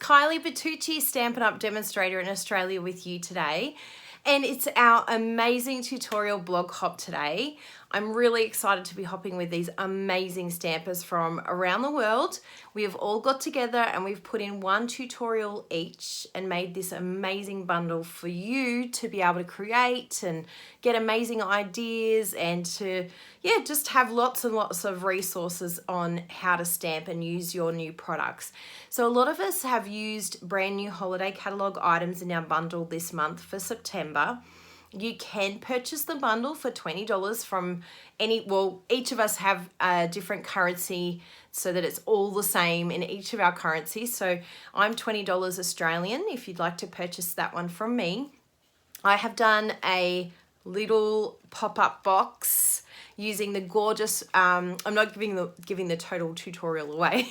Kylie Bertucci, Stampin' Up! Demonstrator in Australia with you today. And it's our amazing tutorial blog hop today. I'm really excited to be hopping with these amazing stampers from around the world. We have all got together and we've put in one tutorial each and made this amazing bundle for you to be able to create and get amazing ideas and to, yeah, just have lots and lots of resources on how to stamp and use your new products. So a lot of us have used brand new holiday catalog items in our bundle this month for September. You can purchase the bundle for $20 from any, well, each of us have a different currency so that it's all the same in each of our currencies. So I'm $20 Australian if you'd like to purchase that one from me. I have done a little pop-up box using the gorgeous, I'm not giving the total tutorial away.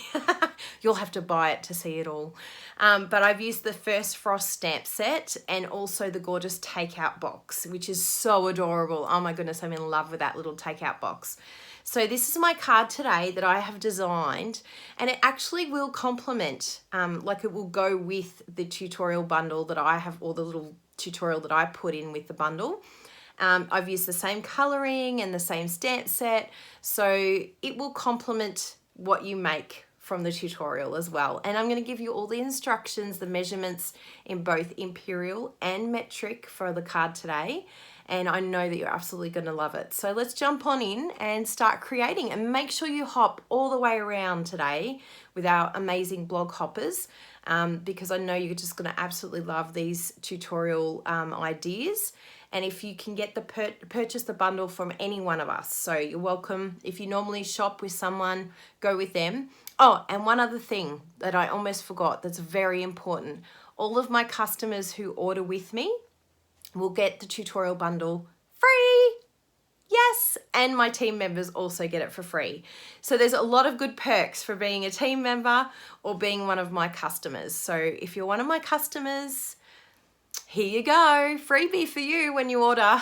You'll have to buy it to see it all. But I've used the First Frost stamp set and also the gorgeous takeout box, which is so adorable. Oh my goodness, I'm in love with that little takeout box. So this is my card today that I have designed, and it actually will complement, like it will go with the tutorial bundle that I have, or the little tutorial that I put in with the bundle. I've used the same coloring and the same stamp set, so it will complement what you make from the tutorial as well. And I'm going to give you all the instructions, the measurements in both Imperial and metric for the card today. And I know that you're absolutely going to love it. So let's jump on in and start creating, and make sure you hop all the way around today with our amazing blog hoppers, because I know you're just going to absolutely love these tutorial ideas. And if you can get the purchase the bundle from any one of us, so you're welcome. If you normally shop with someone, go with them. Oh, and one other thing that I almost forgot that's very important. All of my customers who order with me will get the tutorial bundle free. Yes, and my team members also get it for free. So there's a lot of good perks for being a team member or being one of my customers. So if you're one of my customers, here you go, freebie for you when you order.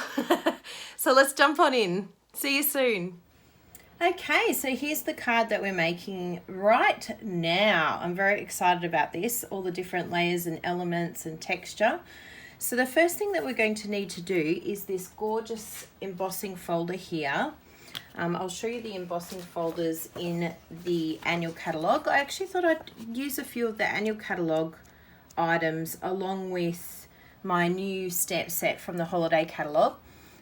So let's jump on in. See you soon. Okay, so here's the card that we're making right now. I'm very excited about this, all the different layers and elements and texture. So the first thing that we're going to need to do is this gorgeous embossing folder here. I'll show you the embossing folders in the annual catalogue. I actually thought I'd use a few of the annual catalogue items along with my new stamp set from the holiday catalogue.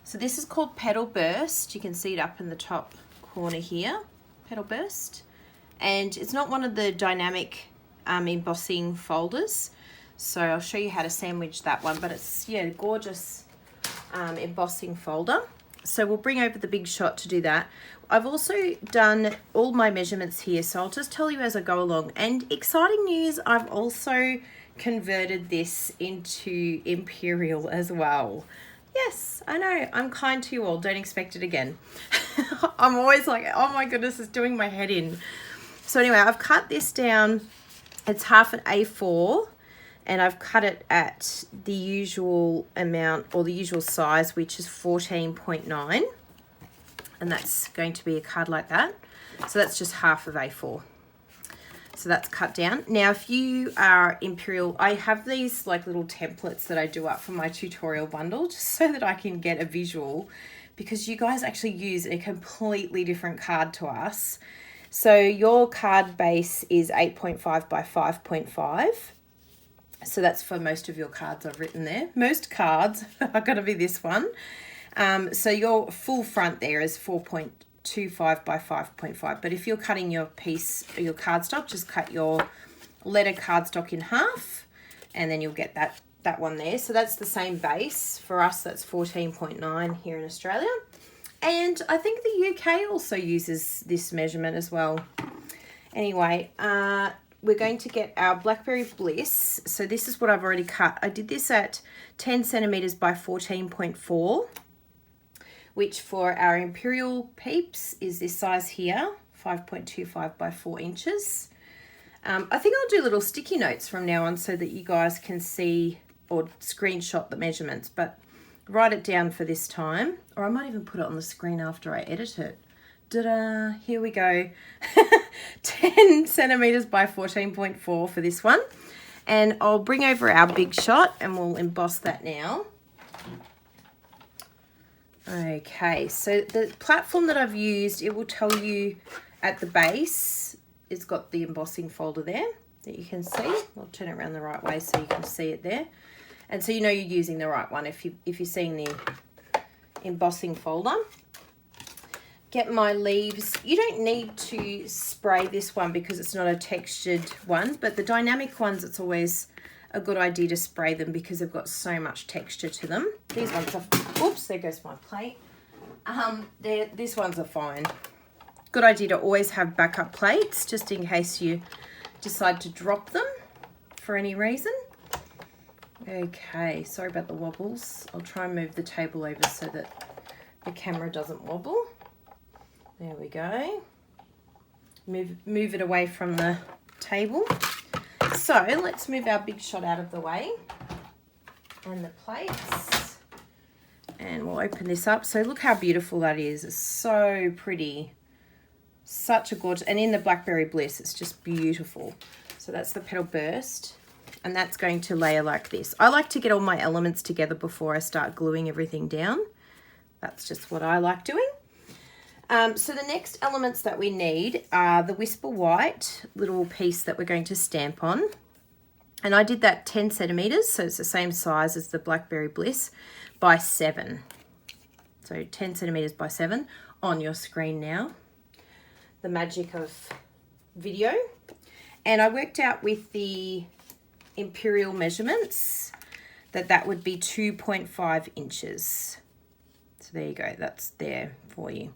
So this is called Petal Burst. You can see it up in the top corner here, Petal Burst. And it's not one of the dynamic embossing folders. So I'll show you how to sandwich that one, but it's, yeah, gorgeous embossing folder. So we'll bring over the big shot to do that. I've also done all my measurements here, so I'll just tell you as I go along. And exciting news, I've also converted this into Imperial as well. Yes, I know, I'm kind to you all, don't expect it again. I'm always like, oh my goodness, it's doing my head in. So anyway, I've cut this down, it's half an A4, and I've cut it at the usual amount, or the usual size, which is 14.9. And that's going to be a card like that. So that's just half of A4. So that's cut down. Now, if you are Imperial, I have these like little templates that I do up for my tutorial bundle, just so that I can get a visual, because you guys actually use a completely different card to us. So your card base is 8.5 by 5.5. So that's for most of your cards I've written there. Most cards are going to be this one. So your full front there is 4.25 by 5.5. But if you're cutting your piece, your cardstock, just cut your letter cardstock in half, and then you'll get that one there. So that's the same base. For us, that's 14.9 here in Australia. And I think the UK also uses this measurement as well. Anyway, we're going to get our Blackberry Bliss. So this is what I've already cut. I did this at 10 centimeters by 14.4, which for our Imperial peeps is this size here, 5.25 by 4 inches. I think I'll do little sticky notes from now on so that you guys can see or screenshot the measurements, but write it down for this time, or I might even put it on the screen after I edit it. Ta-da, here we go. 10 centimeters by 14.4 for this one. And I'll bring over our Big Shot and we'll emboss that now. Okay, so the platform that I've used, it will tell you at the base, it's got the embossing folder there that you can see. I'll turn it around the right way so you can see it there. And so you know you're using the right one if you're seeing the embossing folder. Get my leaves. You don't need to spray this one because it's not a textured one, but the dynamic ones, it's always a good idea to spray them because they've got so much texture to them. These ones are, oops, there goes my plate. These ones are fine. Good idea to always have backup plates just in case you decide to drop them for any reason. Okay, sorry about the wobbles. I'll try and move the table over so that the camera doesn't wobble. There we go. Move it away from the table. So let's move our Big Shot out of the way and the plates. And we'll open this up. So look how beautiful that is. It's so pretty. Such a gorgeous, and in the Blackberry Bliss, it's just beautiful. So that's the Petal Burst, and that's going to layer like this. I like to get all my elements together before I start gluing everything down. That's just what I like doing. So the next elements that we need are the Whisper White little piece that we're going to stamp on. And I did that 10 centimeters, so it's the same size as the Blackberry Bliss, by 7. So 10 centimeters by 7 on your screen now. The magic of video. And I worked out with the Imperial measurements that would be 2.5 inches. So there you go, that's there for you.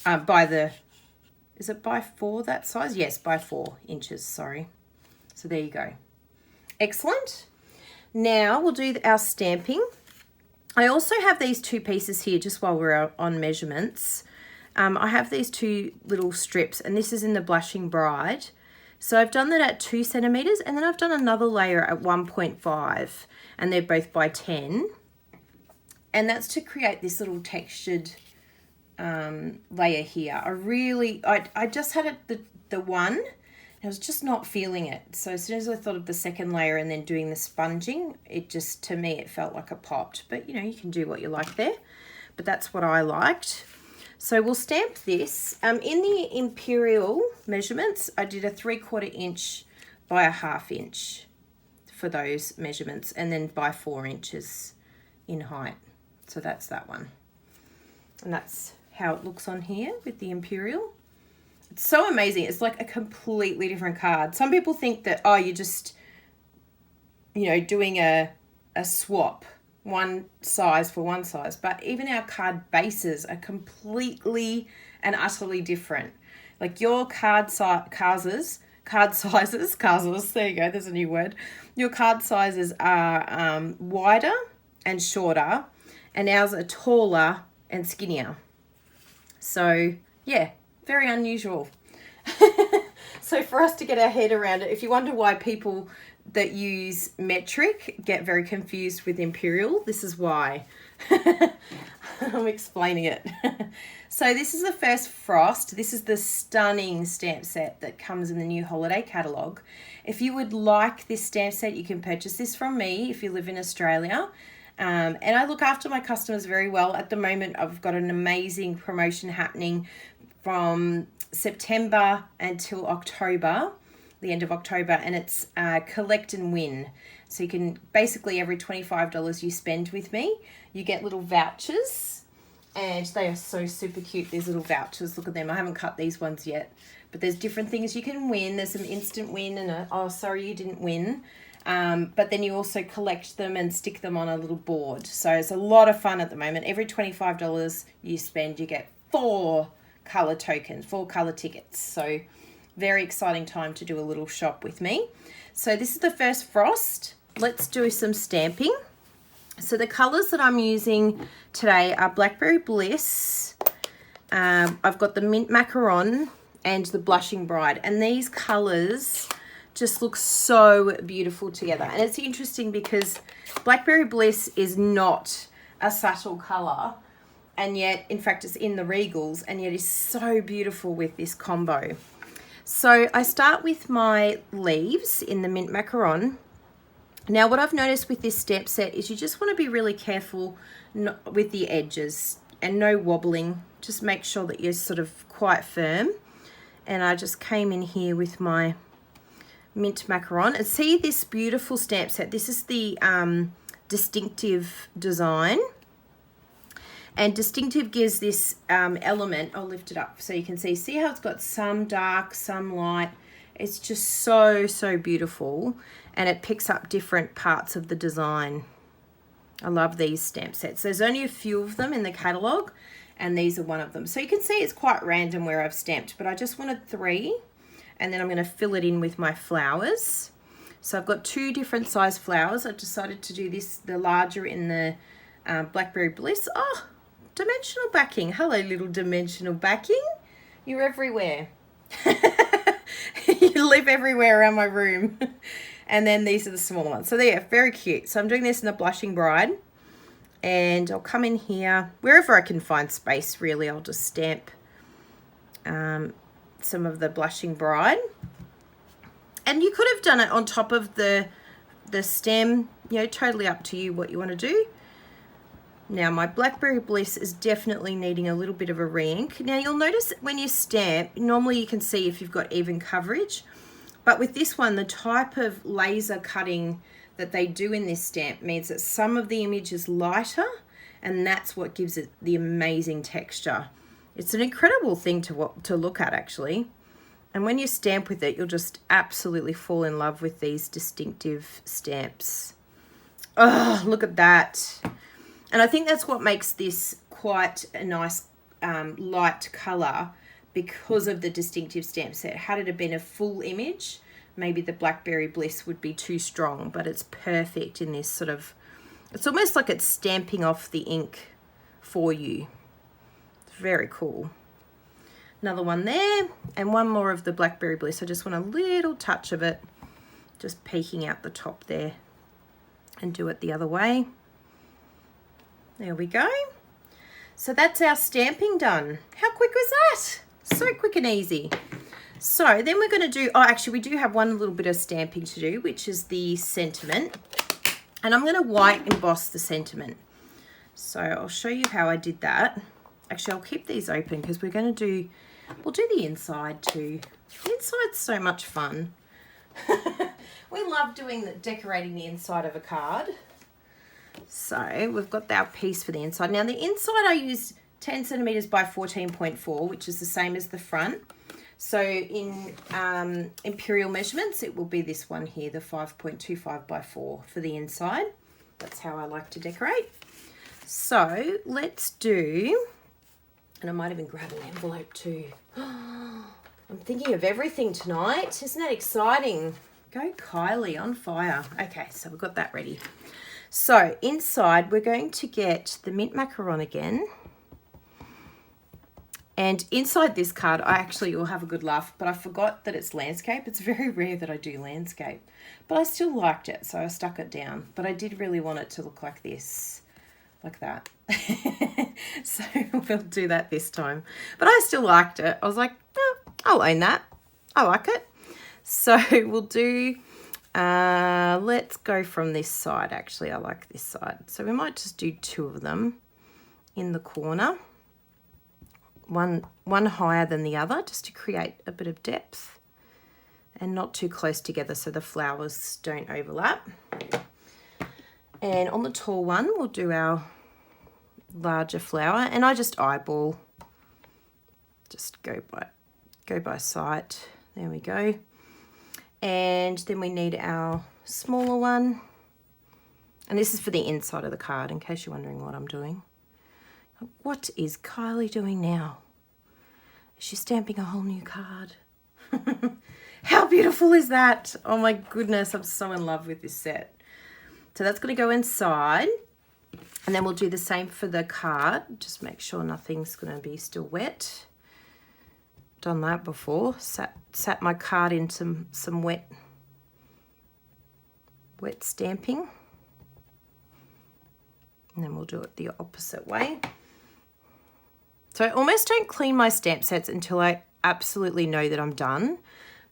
Is it by 4 that size? Yes, by 4 inches, sorry. So there you go. Excellent. Now we'll do our stamping. I also have these two pieces here just while we're on measurements. I have these two little strips, and this is in the Blushing Bride. So I've done that at 2 centimeters, and then I've done another layer at 1.5, and they're both by 10. And that's to create this little textured layer here. I just had the one, and I was just not feeling it. So as soon as I thought of the second layer and then doing the sponging, it just, to me, it felt like it popped. But you know, you can do what you like there. But that's what I liked. So we'll stamp this. In the Imperial measurements, I did a 3/4 inch by a 1/2 inch for those measurements, and then by 4 inches in height. So that's that one. And that's how it looks on here with the Imperial. It's so amazing. It's like a completely different card. Some people think that, oh, you're just, you know, doing a swap. One size for one size, but even our card bases are completely and utterly different. Like your card sizes, there you go, there's a new word. Your card sizes are wider and shorter, and ours are taller and skinnier. So yeah, very unusual. So for us to get our head around it, if you wonder why people that use metric get very confused with Imperial, this is why. I'm explaining it. So this is the first frost. This is the stunning stamp set that comes in the new holiday catalogue. If you would like this stamp set, you can purchase this from me if you live in Australia. And I look after my customers very well. At the moment, I've got an amazing promotion happening from September until October, the end of October, and it's collect and win. So you can basically, every $25 you spend with me, you get little vouchers, and they are so super cute, these little vouchers. Look at them. I haven't cut these ones yet, but there's different things you can win. There's some instant win and a, oh, sorry, you didn't win. But then you also collect them and stick them on a little board. So it's a lot of fun at the moment. Every $25 you spend, you get 4 color tokens, 4 color tickets. So very exciting time to do a little shop with me. So this is the first frost. Let's do some stamping. So the colors that I'm using today are Blackberry Bliss. I've got the Mint Macaron and the Blushing Bride, and these colors just look so beautiful together. And it's interesting because Blackberry Bliss is not a subtle color, and yet, in fact, it's in the Regals, and yet is so beautiful with this combo. So I start with my leaves in the mint macaron. Now what I've noticed with this stamp set is you just want to be really careful with the edges and no wobbling. Just make sure that you're sort of quite firm. And I just came in here with my mint macaron. And see this beautiful stamp set. This is the distinctive design. And distinctive gives this element, I'll lift it up so you can see how it's got some dark, some light. It's just so, so beautiful. And it picks up different parts of the design. I love these stamp sets. There's only a few of them in the catalogue, and these are one of them. So you can see it's quite random where I've stamped, but I just wanted 3, and then I'm going to fill it in with my flowers. So I've got 2 different size flowers. I've decided to do this, the larger in the Blackberry Bliss. Oh, dimensional backing. Hello, little dimensional backing. You're everywhere. You live everywhere around my room. And then these are the small ones. So they're very cute. So I'm doing this in the Blushing Bride. And I'll come in here. Wherever I can find space, really, I'll just stamp some of the Blushing Bride. And you could have done it on top of the stem. You know, totally up to you what you want to do. Now my Blackberry Bliss is definitely needing a little bit of a re-ink. Now you'll notice when you stamp, normally you can see if you've got even coverage. But with this one, the type of laser cutting that they do in this stamp means that some of the image is lighter, and that's what gives it the amazing texture. It's an incredible thing to look at, actually. And when you stamp with it, you'll just absolutely fall in love with these distinctive stamps. Oh, look at that. And I think that's what makes this quite a nice light colour, because of the distinctive stamp set. Had it have been a full image, maybe the Blackberry Bliss would be too strong, but it's perfect in this sort of, it's almost like it's stamping off the ink for you. It's very cool. Another one there, and one more of the Blackberry Bliss. I just want a little touch of it, just peeking out the top there, and do it the other way. There we go. So that's our stamping done. How quick was that? So quick and easy. So then we're going to do, oh, actually we do have one little bit of stamping to do, which is the sentiment. And I'm going to white emboss the sentiment. So I'll show you how I did that. Actually, I'll keep these open because we're going to do, we'll do the inside too. The inside's so much fun. We love doing decorating the inside of a card. So we've got our piece for the inside. Now the inside I used 10 centimeters by 14.4, which is the same as the front. So in Imperial measurements, it will be this one here, the 5.25 by 4 for the inside. That's how I like to decorate. So let's do, and I might even grab an envelope too. I'm thinking of everything tonight. Isn't that exciting? Go Kylie, on fire. Okay, so we've got that ready. So inside, we're going to get the mint macaron again. And inside this card, I actually will have a good laugh, but I forgot that it's landscape. It's very rare that I do landscape, but I still liked it, so I stuck it down. But I did really want it to look like this, like that. So we'll do that this time. But I still liked it. I was like, oh, I'll own that. I like it. So we'll do, let's go from this side. Actually, I like this side. So we might just do 2 of them in the corner. One higher than the other, just to create a bit of depth and not too close together so the flowers don't overlap. And on the tall one, we'll do our larger flower, and I just eyeball, just go by sight. There we go. And then we need our smaller one, and this is for the inside of the card, in case you're wondering what I'm doing. What is Kylie doing now? Is she stamping a whole new card? How beautiful is that? Oh my goodness, I'm so in love with this set. So that's going to go inside, and then we'll do the same for the card. Just make sure nothing's going to be still wet. Done that before. Sat my card in some wet stamping. And then we'll do it the opposite way. So I almost don't clean my stamp sets until I absolutely know that I'm done,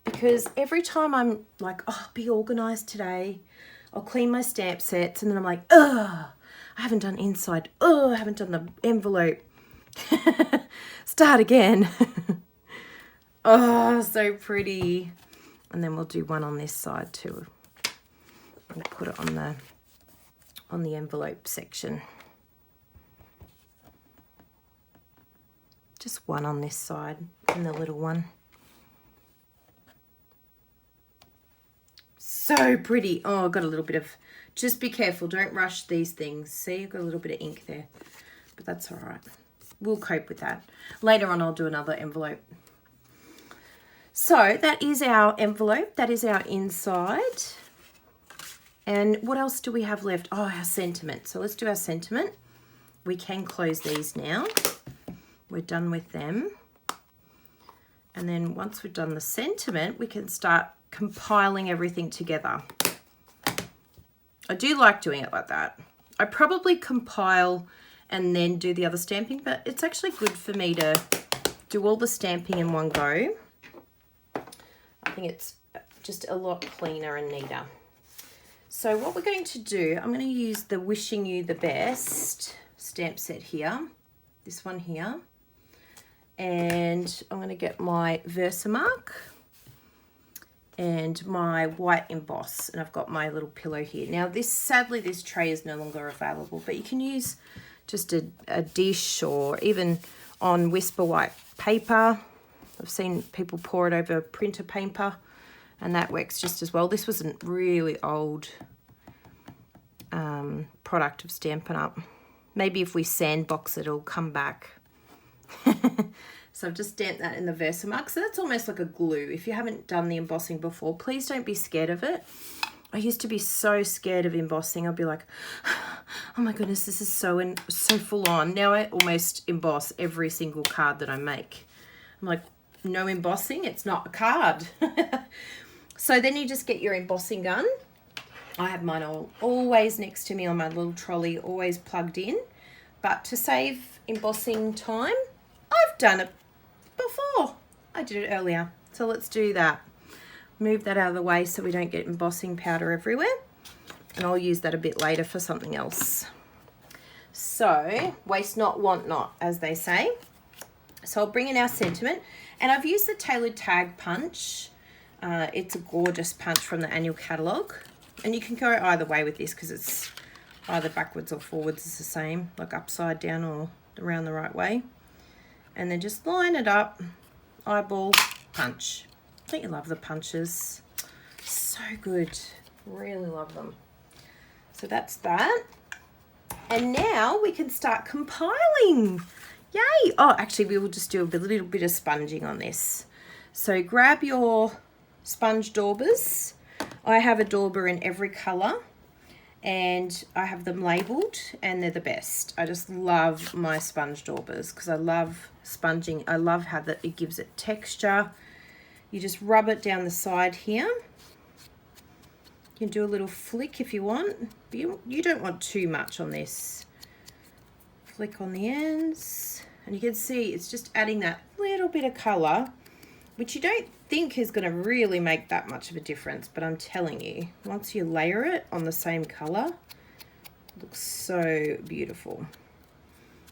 because every time I'm like, oh, be organized today, I'll clean my stamp sets, and then I'm like, ugh, I haven't done inside. Oh, I haven't done the envelope. Start again. Oh, so pretty. And then we'll do one on this side too. We'll put it on the envelope section. Just one on this side and the little one. So pretty. Oh, I've got a little bit of, just be careful, don't rush these things. See, I've got a little bit of ink there, but that's all right. We'll cope with that. Later on, I'll do another envelope. So that is our envelope. That is our inside. And what else do we have left? Oh, our sentiment. So let's do our sentiment. We can close these now. We're done with them. And then once we've done the sentiment, we can start compiling everything together. I do like doing it like that. I probably compile and then do the other stamping, but it's actually good for me to do all the stamping in one go. I think it's just a lot cleaner and neater. So what we're going to do, I'm going to use the Wishing You the Best stamp set here, this one here, and I'm going to get my Versamark and my white emboss, and I've got my little pillow here. Now this, sadly, this tray is no longer available, but you can use just a dish or even on Whisper White paper. I've seen people pour it over printer paper and that works just as well. This was a really old product of Stampin' Up. Maybe if we sandbox it, it'll come back. So I've just stamped that in the Versamark. So that's almost like a glue. If you haven't done the embossing before, please don't be scared of it. I used to be so scared of embossing. I'd be like, oh my goodness, this is so full on. Now I almost emboss every single card that I make. I'm like, no embossing, it's not a card. So then you just get your embossing gun. I have mine always next to me on my little trolley, always plugged in. But to save embossing time, I've done it before. I did it earlier. So let's do that. Move that out of the way so we don't get embossing powder everywhere. And I'll use that a bit later for something else. So, waste not, want not, as they say. So I'll bring in our sentiment. And I've used the Tailored Tag punch. It's a gorgeous punch from the annual catalogue. And you can go either way with this because it's either backwards or forwards is the same, like upside down or around the right way. And then just line it up, eyeball, punch. Don't you love the punches? So good. Really love them. So that's that. And now we can start compiling. Yay! Oh, actually, we will just do a little bit of sponging on this. So grab your sponge daubers. I have a dauber in every colour and I have them labelled and they're the best. I just love my sponge daubers because I love sponging. I love how that it gives it texture. You just rub it down the side here. You can do a little flick if you want. But you don't want too much on this. Flick on the ends. And you can see it's just adding that little bit of colour, which you don't think is going to really make that much of a difference. But I'm telling you, once you layer it on the same colour, it looks so beautiful.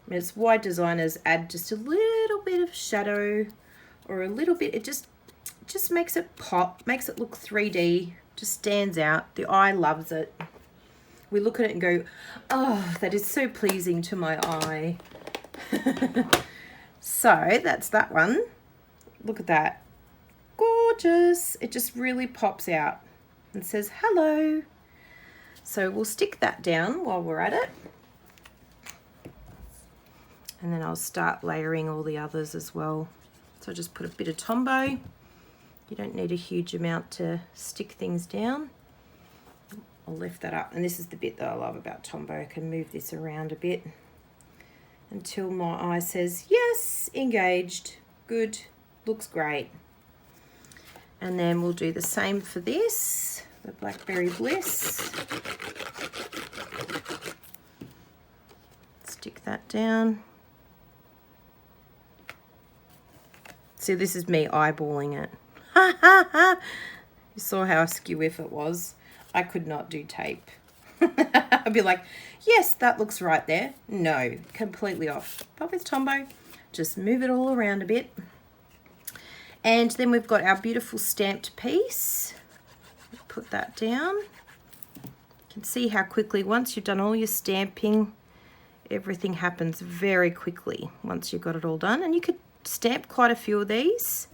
I mean, it's why designers add just a little bit of shadow or a little bit. It just makes it pop, makes it look 3D, just stands out. The eye loves it. We look at it and go, oh, that is so pleasing to my eye. So that's that one. Look at that. Gorgeous. It just really pops out and says hello. So we'll stick that down while we're at it. And then I'll start layering all the others as well. So I just put a bit of Tombow. You don't need a huge amount to stick things down. I'll lift that up. And this is the bit that I love about Tombow. I can move this around a bit until my eye says, yes, engaged, good, looks great. And then we'll do the same for this, the Blackberry Bliss. Stick that down. See, this is me eyeballing it. You saw how askew if it was. I could not do tape. I'd be like, yes, that looks right there. No, completely off. But with Tombow, just move it all around a bit. And then we've got our beautiful stamped piece. Put that down. You can see how quickly, once you've done all your stamping, everything happens very quickly once you've got it all done. And you could stamp quite a few of these,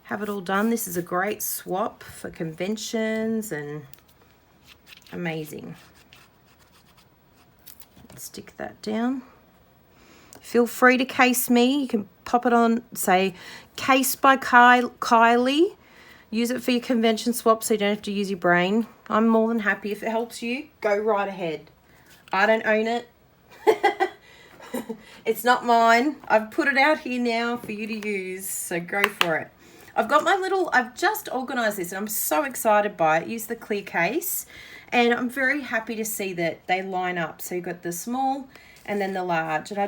have it all done. This is a great swap for conventions and amazing. Stick that down. Feel free to case me. You can pop it on, say, Case by Kylie. Use it for your convention swap so you don't have to use your brain. I'm more than happy. If it helps you, go right ahead. I don't own it. It's not mine. I've put it out here now for you to use, so go for it. I've got my little, I've just organised this and I'm so excited by it. Use the clear case and I'm very happy to see that they line up. So you've got the small and then the large, and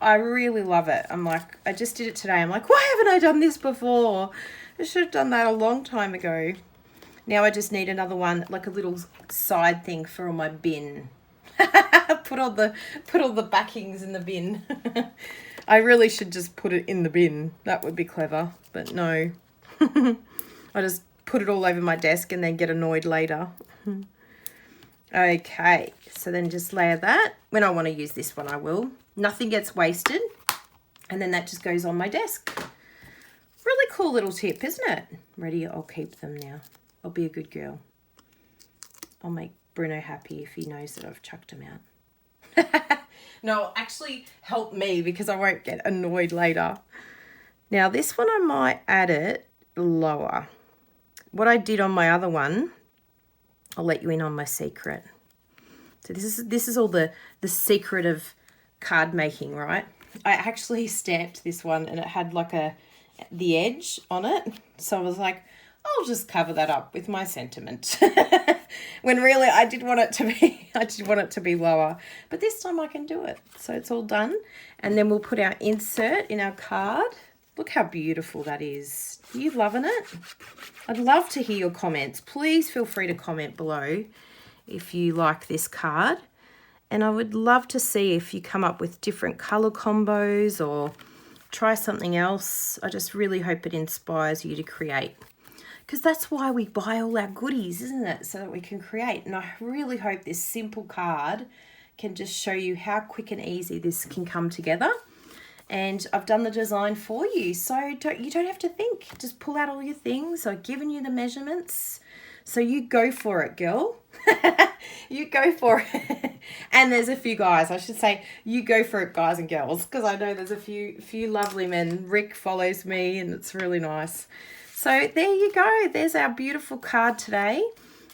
I really love it. I'm like, I just did it today. I'm like, why haven't I done this before? I should have done that a long time ago. Now I just need another one, like a little side thing for my bin. put all the backings in the bin. I really should just put it in the bin. That would be clever, but no. I just put it all over my desk and then get annoyed later. Okay, so then just layer that. When I want to use this one, I will. Nothing gets wasted. And then that just goes on my desk. Really cool little tip, isn't it? Ready? I'll keep them now. I'll be a good girl. I'll make Bruno happy if he knows that I've chucked him out. No, actually help me because I won't get annoyed later. Now this one I might add it lower. What I did on my other one, I'll let you in on my secret. So this is all the secret of card making, right? I actually stamped this one and it had like the edge on it. So I was like, I'll just cover that up with my sentiment. When really I did want it to be lower. But this time I can do it. So it's all done. And then we'll put our insert in our card. Look how beautiful that is. Are you loving it? I'd love to hear your comments. Please feel free to comment below if you like this card. And I would love to see if you come up with different colour combos or try something else. I just really hope it inspires you to create. Because that's why we buy all our goodies, isn't it? So that we can create. And I really hope this simple card can just show you how quick and easy this can come together. And I've done the design for you. So you don't have to think. Just pull out all your things. I've given you the measurements. So you go for it, girl. You go for it. And there's a few guys. I should say you go for it, guys and girls. Because I know there's a few lovely men. Rick follows me and it's really nice. So there you go. There's our beautiful card today.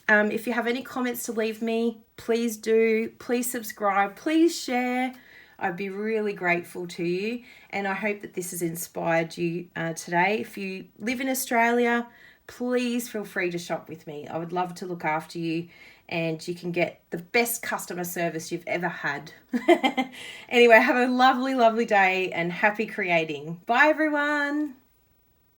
If you have any comments to leave me, please do. Please subscribe. Please share. I'd be really grateful to you. And I hope that this has inspired you today. If you live in Australia, please feel free to shop with me. I would love to look after you and you can get the best customer service you've ever had. Anyway, have a lovely, lovely day and happy creating. Bye, everyone.